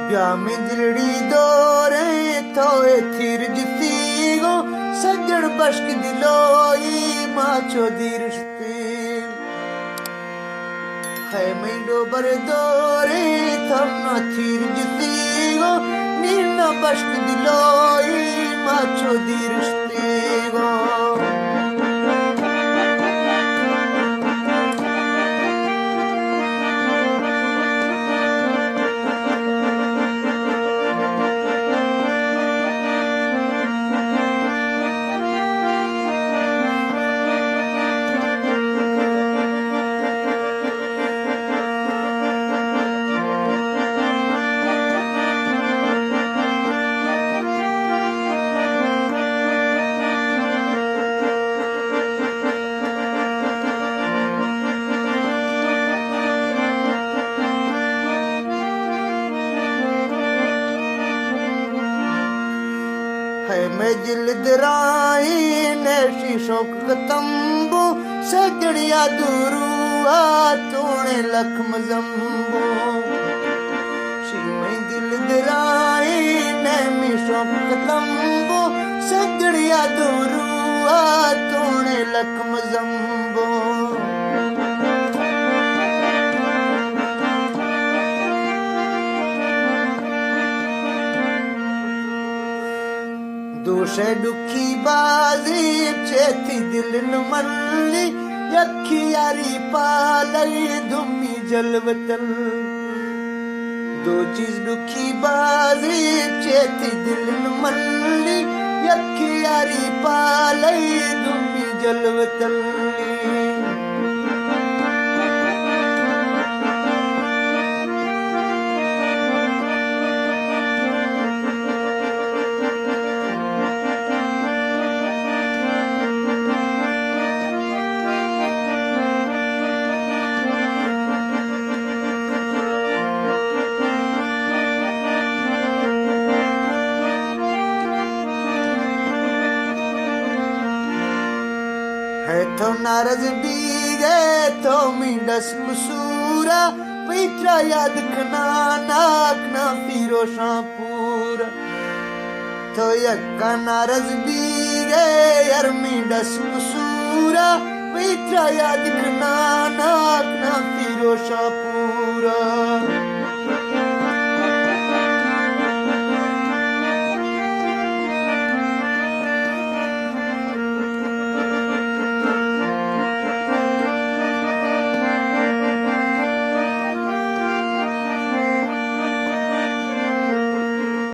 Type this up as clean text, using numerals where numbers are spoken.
ब्याह में दिलड़ी दोरे थोए थिर जिसीगो सज्जन बश्क दिलोई माचो दिरश्ती है मैं डोबर दोरे थमना थिर जिसीगो नीना बश्क दिलोई माचो दिरश्तीगो है मैं जिलदराई नेशी शौक तंबू सजड़िया दुरुआ तोड़े लख मजम्बो मैं दिलदराई नेमी शौक तंबू सजड़िया दुरुआ तोड़े लख मजम्बो दोषे दुखी बाजी चेती दिल न मल्ली यखी यारी पालई धुमी जलवतल दो चीज दुखी बाजी चेती दिल न मल्ली यखी यारी पालई धुमी जलवतल है तो नारज बीगे तो मिंडस कुसूरा पित्रा याद खना नाक ना पीरो शापूरा तो यक्का नारज बीगे यार मिंडस कुसूरा पित्रा याद खना नाक ना पीरो शापूरा